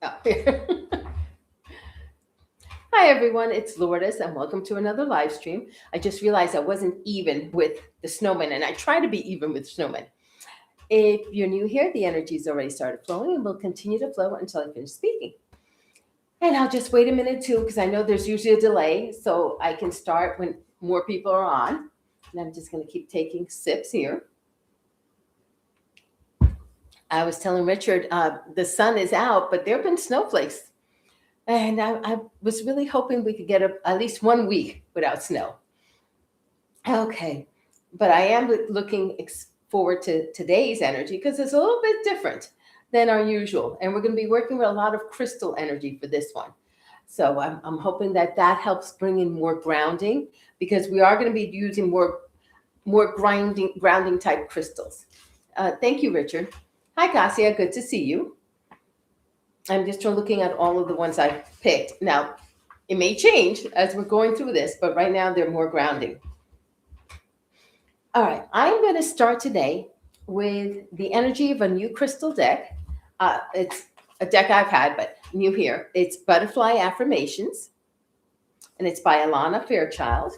Oh, here. Hi, everyone. It's Lourdes, and welcome to another live stream. I just realized I wasn't even with the snowman, and I try to be even with snowman. If you're new here, the energy's already started flowing, and will continue to flow until I finish speaking. And I'll just wait a minute too, because I know there's usually a delay, so I can start when more people are on. And I'm just going to keep taking sips here. I was telling Richard, the sun is out, but there have been snowflakes. And I was really hoping we could get at least 1 week without snow. Okay. But I am looking forward to today's energy because it's a little bit different than our usual. And we're going to be working with a lot of crystal energy for this one. So I'm hoping that helps bring in more grounding because we are going to be using more grounding type crystals. Thank you, Richard. Hi, Cassia. Good to see you. I'm just looking at all of the ones I picked. Now, it may change as we're going through this, but right now they're more grounding. All right, I'm going to start today with the energy of a new crystal deck. It's a deck I've had, but new here. It's Butterfly Affirmations, and it's by Alana Fairchild.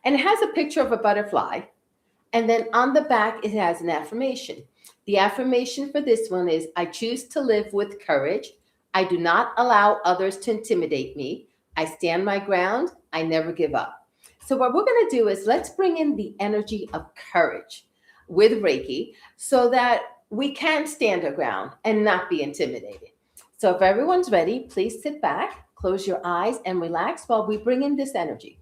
And it has a picture of a butterfly, and then on the back it has an affirmation. The affirmation for this one is, I choose to live with courage. I do not allow others to intimidate me. I stand my ground. I never give up. So what we're going to do is let's bring in the energy of courage with Reiki so that we can stand our ground and not be intimidated. So if everyone's ready, please sit back, close your eyes, and relax while we bring in this energy.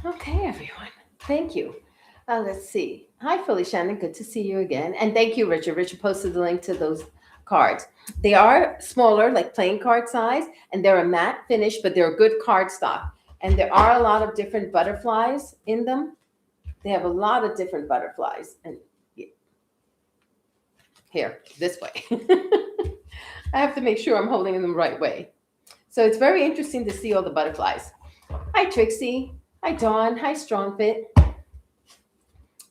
Okay, everyone. Thank you. Let's see. Hi, Philly Shannon. Good to see you again. And thank you, Richard. Richard posted the link to those cards. They are smaller, like playing card size, and they're a matte finish, but they're a good card stock. And there are a lot of different butterflies in them. They have a lot of different butterflies. And here, this way. I have to make sure I'm holding them the right way. So it's very interesting to see all the butterflies. Hi, Trixie. Hi, Dawn. Hi, Strongfit.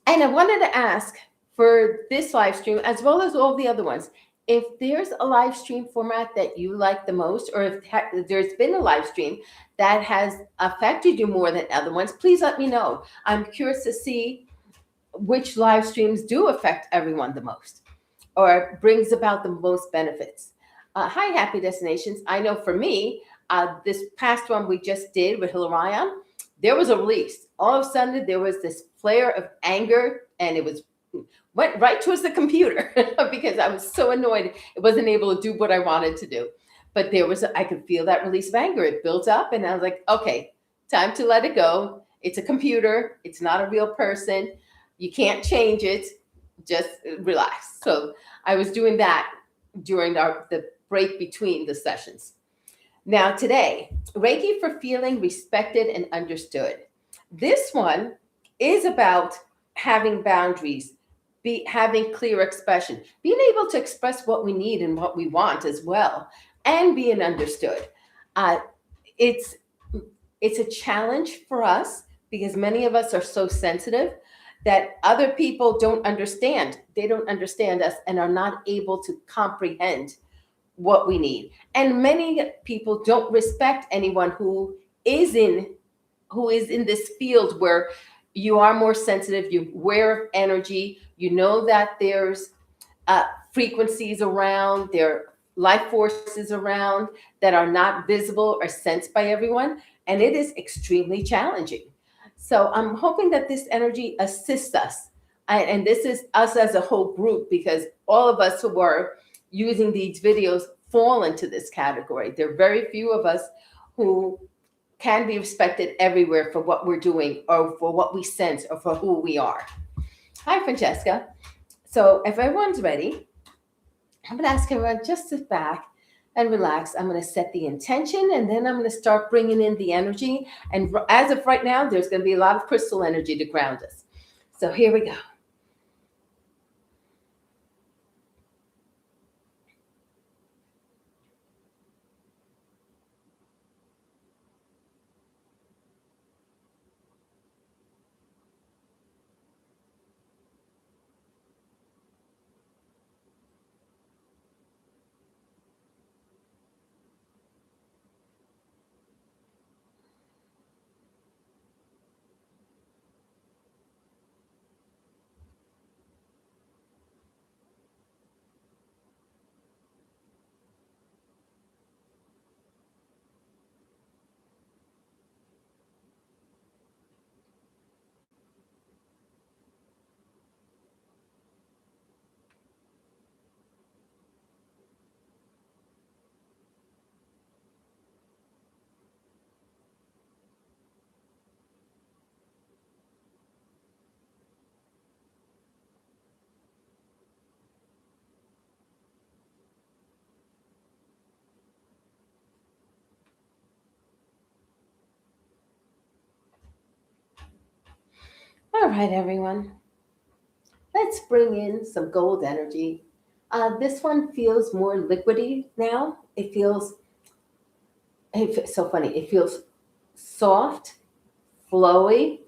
And I wanted to ask for this live stream, as well as all the other ones, if there's a live stream format that you like the most, or if there's been a live stream that has affected you more than other ones, please let me know. I'm curious to see which live streams do affect everyone the most or brings about the most benefits. Hi, Happy Destinations. I know for me, this past one we just did with Hilarion, there was a release. All of a sudden, there was this flare of anger, and it went right towards the computer because I was so annoyed it wasn't able to do what I wanted to do. But I could feel that release of anger. It built up, and I was like, okay, time to let it go. It's a computer. It's not a real person. You can't change it. Just relax. So I was doing that during the break between the sessions. Now today, Reiki for feeling respected and understood. This one is about having boundaries, be having clear expression, being able to express what we need and what we want as well, and being understood. Uh, it's it's a challenge for us because many of us are so sensitive that other people don't understand. They don't understand us and are not able to comprehend what we need. And many people don't respect anyone is in who is in this field where you are more sensitive, you're aware of energy, you know that there's uh, frequencies around, there are life forces around that are not visible or sensed by everyone. And it is extremely challenging. So I'm hoping that this energy assists us. And this is us as a whole group, because all of us who are using these videos fall into this category. There are very few of us who can be respected everywhere for what we're doing or for what we sense or for who we are. Hi, Francesca. So if everyone's ready, I'm going to ask everyone just sit back and relax. I'm going to set the intention, and then I'm going to start bringing in the energy. And as of right now, there's going to be a lot of crystal energy to ground us. So here we go. All right, everyone. Let's bring in some gold energy. This one feels more liquidy now. It's so funny. It feels soft, flowy,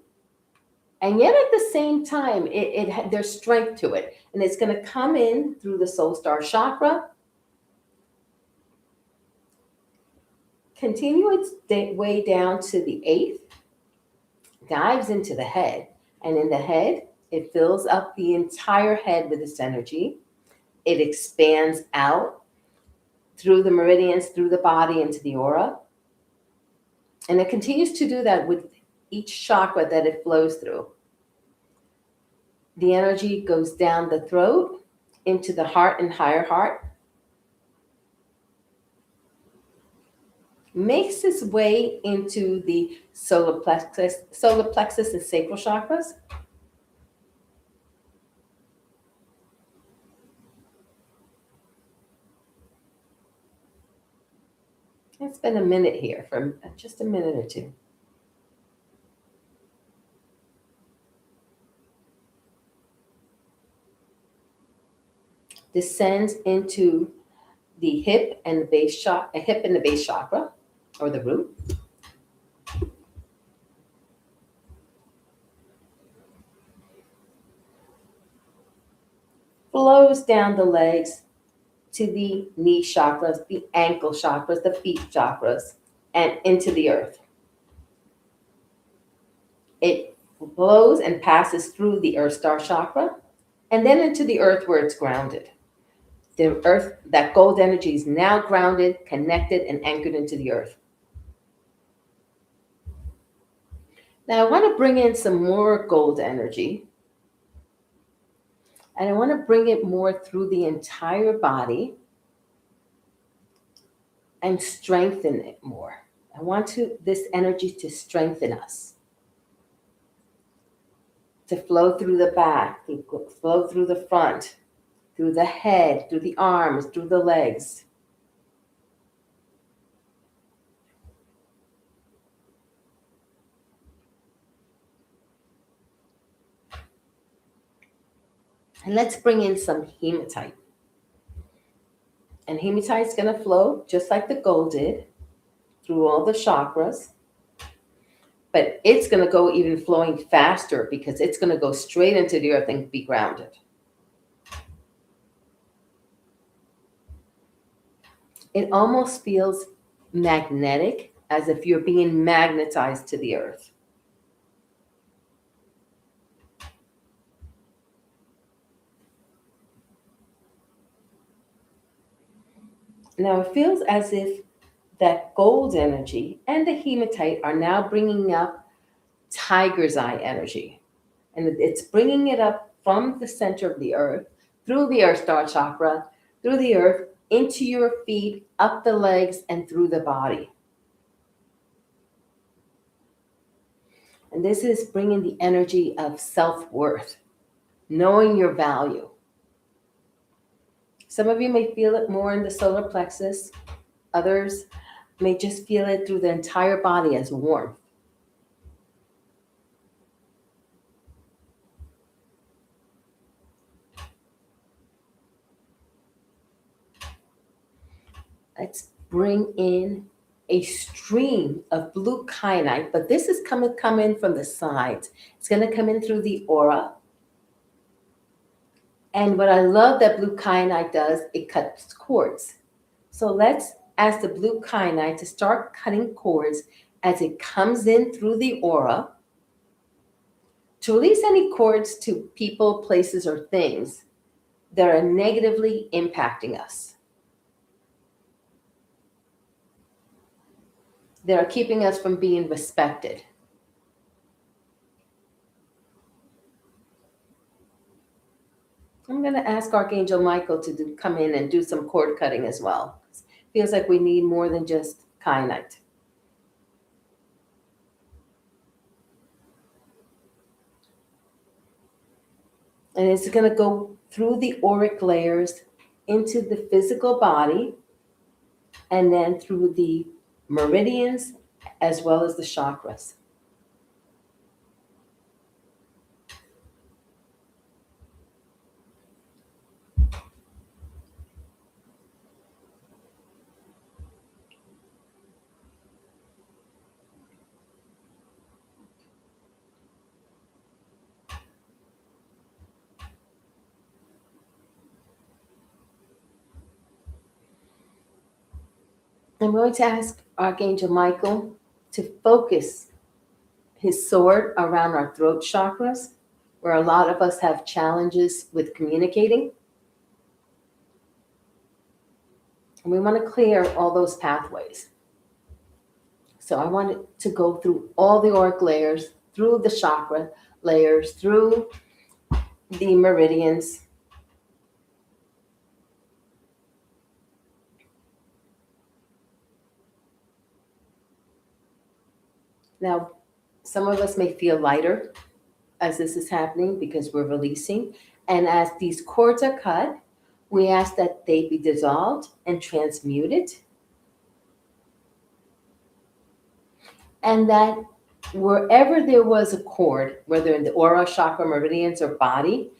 and yet at the same time, there's strength to it. And it's going to come in through the soul star chakra, continue its way down to the eighth, dives into the head. And in the head, it fills up the entire head with its energy. It expands out through the meridians, through the body, into the aura. And it continues to do that with each chakra that it flows through. The energy goes down the throat, into the heart and higher heart, makes its way into the solar plexus and sacral chakras. It's been a minute here, for just a minute or two. Descends into the hip and the base chakra, or the root. Flows down the legs to the knee chakras, the ankle chakras, the feet chakras, and into the earth. It flows and passes through the earth star chakra and then into the earth where it's grounded. The earth, that gold energy is now grounded, connected, and anchored into the earth. Now I want to bring in some more gold energy. And I want to bring it more through the entire body and strengthen it more. I want this energy to strengthen us, to flow through the back, to flow through the front, through the head, through the arms, through the legs. And let's bring in some hematite. And hematite is going to flow just like the gold did through all the chakras. But it's going to go even flowing faster because it's going to go straight into the earth and be grounded. It almost feels magnetic, as if you're being magnetized to the earth. Now it feels as if that gold energy and the hematite are now bringing up tiger's eye energy. And it's bringing it up from the center of the earth, through the earth star chakra, through the earth, into your feet, up the legs, and through the body. And this is bringing the energy of self-worth, knowing your value. Some of you may feel it more in the solar plexus. Others may just feel it through the entire body as warmth. Let's bring in a stream of blue kyanite, but this is coming from the sides. It's going to come in through the aura. And what I love that blue kyanite does, it cuts cords. So let's ask the blue kyanite to start cutting cords as it comes in through the aura to release any cords to people, places, or things that are negatively impacting us, that are keeping us from being respected. I'm going to ask Archangel Michael to come in and do some cord cutting as well. It feels like we need more than just kyanite. And it's going to go through the auric layers into the physical body, and then through the meridians as well as the chakras. I'm going to ask Archangel Michael to focus his sword around our throat chakras, where a lot of us have challenges with communicating. And we want to clear all those pathways. So I want it to go through all the auric layers, through the chakra layers, through the meridians. Now, some of us may feel lighter as this is happening because we're releasing. And as these cords are cut, we ask that they be dissolved and transmuted. And that wherever there was a cord, whether in the aura, chakra, meridians, or body,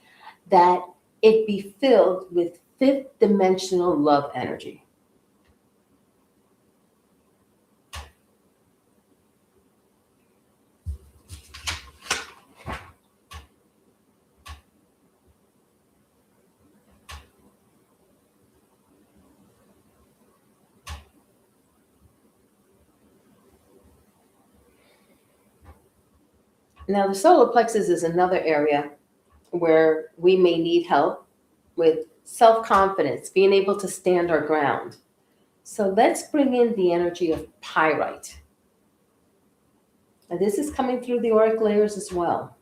that it be filled with fifth dimensional love energy. Now, the solar plexus is another area where we may need help with self-confidence, being able to stand our ground. So let's bring in the energy of pyrite. And this is coming through the auric layers as well.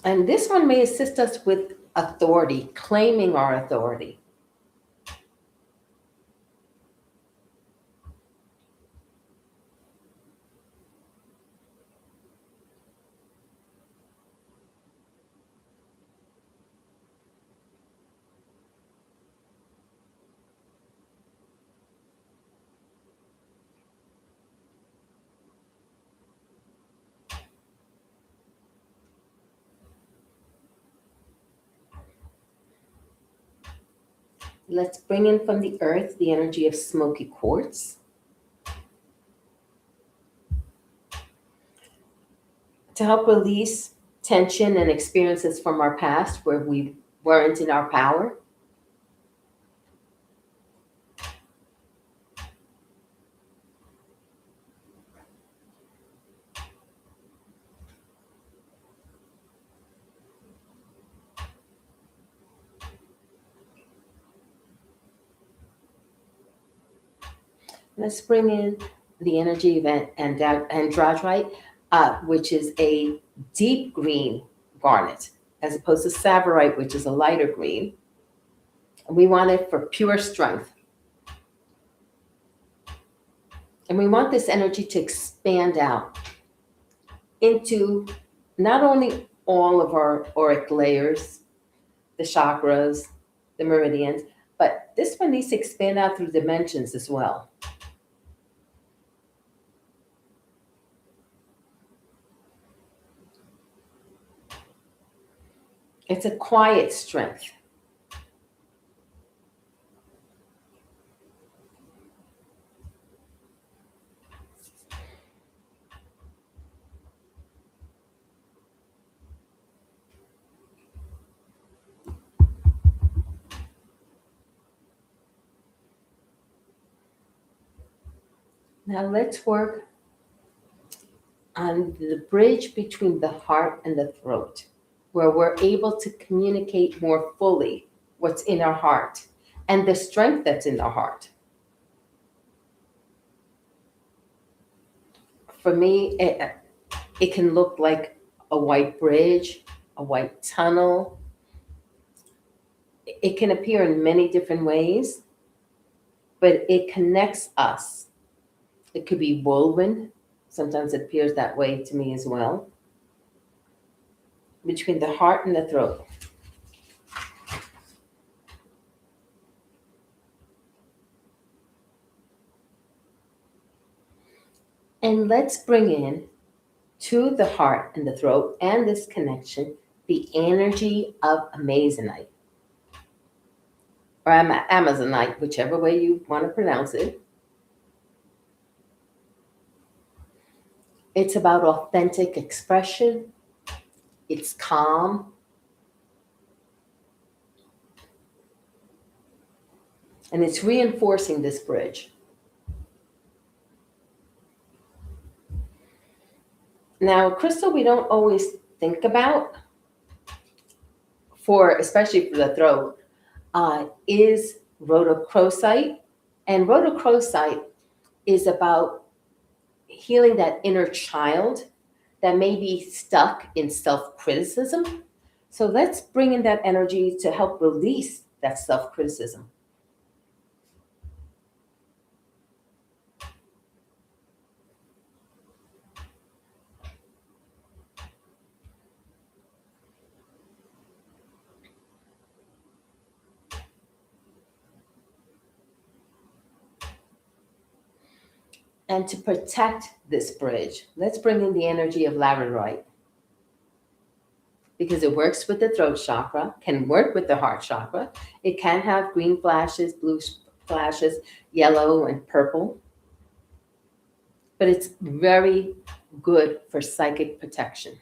And this one may assist us with authority, claiming our authority. Let's bring in from the earth the energy of smoky quartz to help release tension and experiences from our past where we weren't in our power. Let's bring in the energy of androgyte, which is a deep green garnet, as opposed to savorite, which is a lighter green. And we want it for pure strength. And we want this energy to expand out into not only all of our auric layers, the chakras, the meridians, but this one needs to expand out through dimensions as well. It's a quiet strength. Now let's work on the bridge between the heart and the throat, where we're able to communicate more fully what's in our heart and the strength that's in the heart. For me, it can look like a white bridge, a white tunnel. It can appear in many different ways, but it connects us. It could be woven. Sometimes it appears that way to me as well. Between the heart and the throat. And let's bring in to the heart and the throat and this connection the energy of Amazonite or Amazonite, whichever way you want to pronounce it. It's about authentic expression. It's calm. And it's reinforcing this bridge. Now, a crystal we don't always think about, especially for the throat, is rhodochrosite. And rhodochrosite is about healing that inner child that may be stuck in self-criticism. So let's bring in that energy to help release that self-criticism. And to protect this bridge, let's bring in the energy of labradorite. Because it works with the throat chakra, can work with the heart chakra. It can have green flashes, blue flashes, yellow and purple. But it's very good for psychic protection.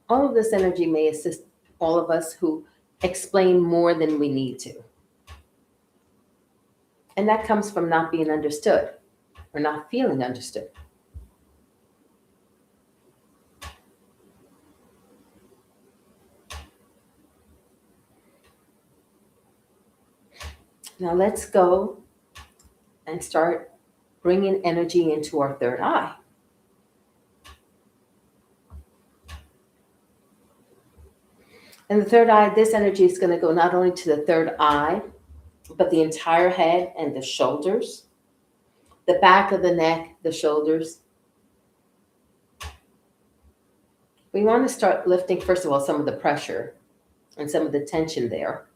All of this energy may assist all of us who explain more than we need to. And that comes from not being understood or not feeling understood. Now let's go and start bringing energy into our third eye. And the third eye, this energy is going to go not only to the third eye, but the entire head and the shoulders, the back of the neck, the shoulders. We want to start lifting, first of all, some of the pressure and some of the tension there.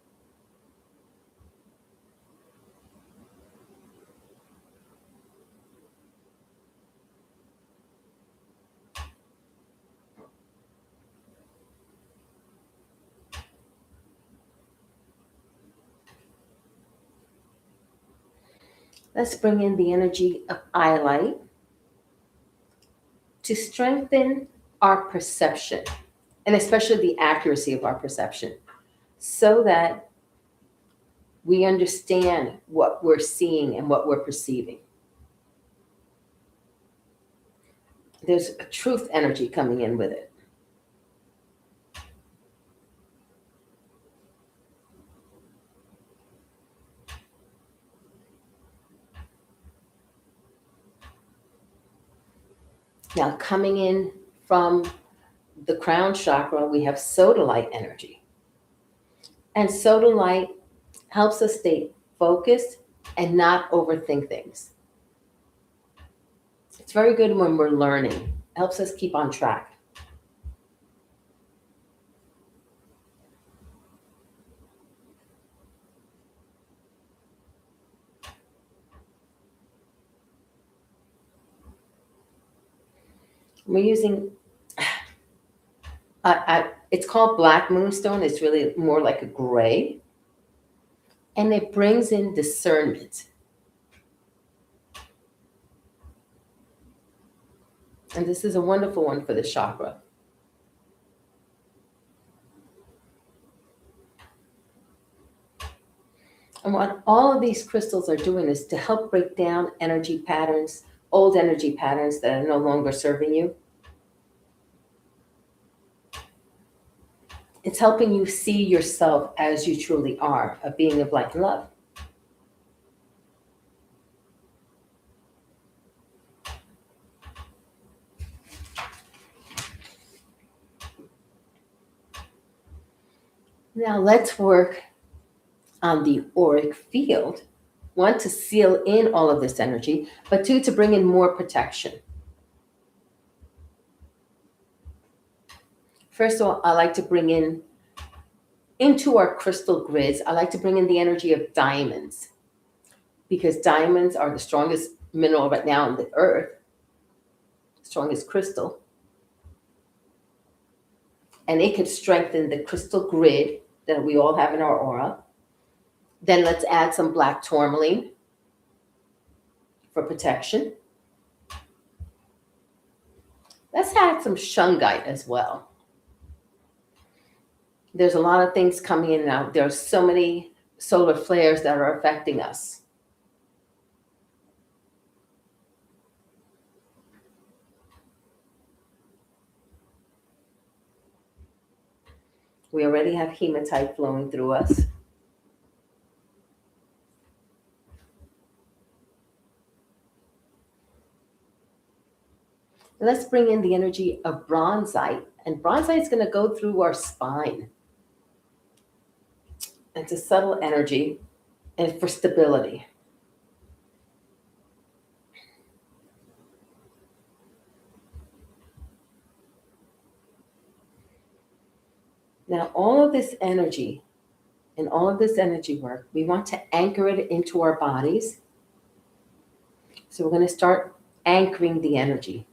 Let's bring in the energy of eye light to strengthen our perception, and especially the accuracy of our perception, so that we understand what we're seeing and what we're perceiving. There's a truth energy coming in with it. Now, coming in from the crown chakra, we have sodalite energy. And sodalite helps us stay focused and not overthink things. It's very good when we're learning. It helps us keep on track. We're using, it's called black moonstone. It's really more like a gray. And it brings in discernment. And this is a wonderful one for the chakra. And what all of these crystals are doing is to help break down energy patterns, old energy patterns that are no longer serving you. It's helping you see yourself as you truly are, a being of light and love. Now let's work on the auric field. One, to seal in all of this energy, but two, to bring in more protection. First of all, I like to bring into our crystal grids, I like to bring in the energy of diamonds, because diamonds are the strongest mineral right now on the earth, strongest crystal. And it could strengthen the crystal grid that we all have in our aura. Then let's add some black tourmaline for protection. Let's add some shungite as well. There's a lot of things coming in and out. There are so many solar flares that are affecting us. We already have hematite flowing through us. Let's bring in the energy of bronzite. And bronzite is going to go through our spine. It's a subtle energy and for stability. Now, all of this energy and all of this energy work, we want to anchor it into our bodies. So we're going to start anchoring the energy.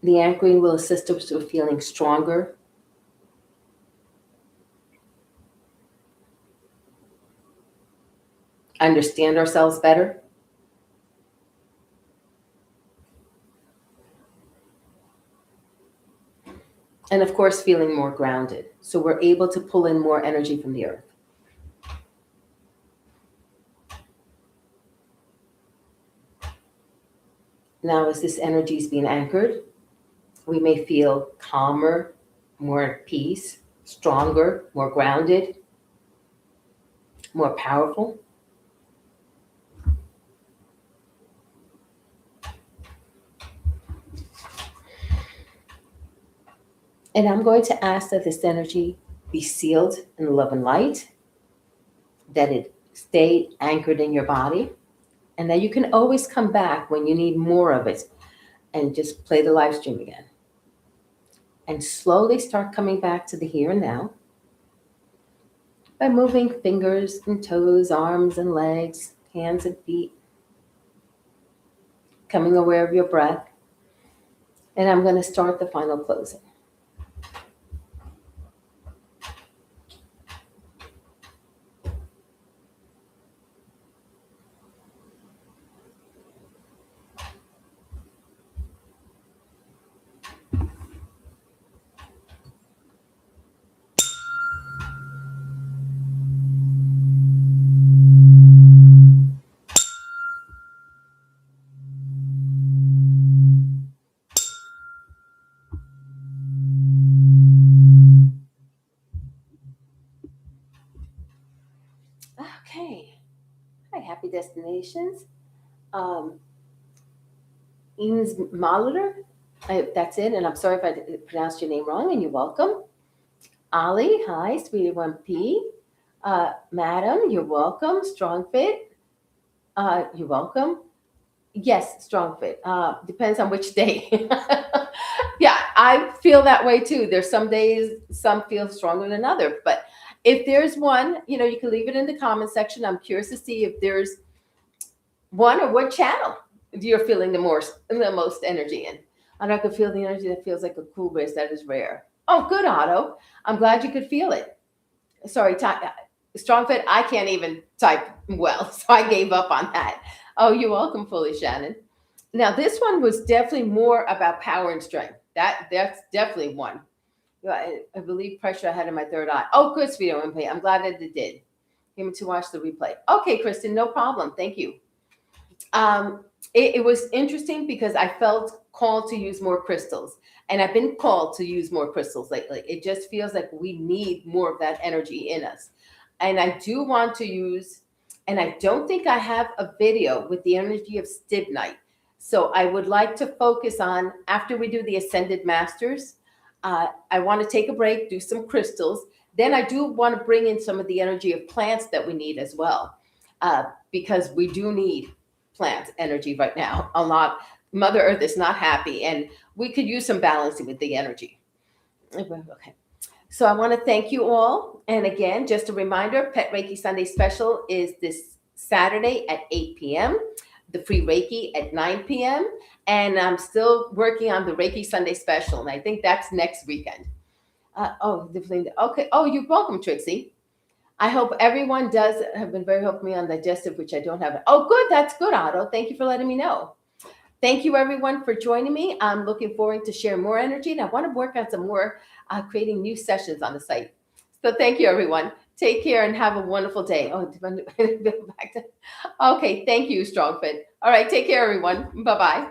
The anchoring will assist us with feeling stronger, understand ourselves better, and of course, feeling more grounded. So we're able to pull in more energy from the earth. Now, as this energy is being anchored, we may feel calmer, more at peace, stronger, more grounded, more powerful. And I'm going to ask that this energy be sealed in love and light, that it stay anchored in your body, and that you can always come back when you need more of it and just play the live stream again. And slowly start coming back to the here and now by moving fingers and toes, arms and legs, hands and feet, becoming aware of your breath. And I'm going to start the final closing. Okay. Hi, Happy Destinations. Um, Eames Molitor. That's it. And I'm sorry if I pronounced your name wrong, and you're welcome. Ali, hi, Sweetie 1P. Madam, you're welcome. Strong Fit, you're welcome. Yes, strong fit. Depends on which day. Yeah, I feel that way too. There's some days some feel stronger than others, but if there's one, you can leave it in the comment section. I'm curious to see if there's one or what channel you're feeling the most energy in. And I could feel the energy that feels like a cool breeze that is rare. Oh, good, Otto. I'm glad you could feel it. Sorry, strong fit. I can't even type well, so I gave up on that. Oh, you're welcome, fully, Shannon. Now, this one was definitely more about power and strength. That's definitely one. Yeah, I believe pressure I had in my third eye. Oh, good, sweetie. I'm glad that it did. Came to watch the replay. Okay, Kristen, no problem. Thank you. It was interesting because I felt called to use more crystals, and I've been called to use more crystals lately. It just feels like we need more of that energy in us, and I do want to use. And I don't think I have a video with the energy of Stibnite, so I would like to focus on after we do the Ascended Masters. I want to take a break, do some crystals. Then I do want to bring in some of the energy of plants that we need as well, because we do need plant energy right now. A lot. Mother Earth is not happy, and we could use some balancing with the energy. Okay. So I want to thank you all. And again, just a reminder, Pet Reiki Sunday Special is this Saturday at 8 p.m., the free Reiki at 9 p.m. And I'm still working on the Reiki Sunday Special, and I think that's next weekend. Okay. Oh, you're welcome, Trixie. I hope everyone does have been very helpful me on digestive, which I don't have. Oh, good. That's good, Otto. Thank you for letting me know. Thank you, everyone, for joining me. I'm looking forward to share more energy, and I want to work on some more creating new sessions on the site. So thank you, everyone. Take care and have a wonderful day. Oh, back to, okay. Thank you, Strongfit. All right. Take care, everyone. Bye-bye.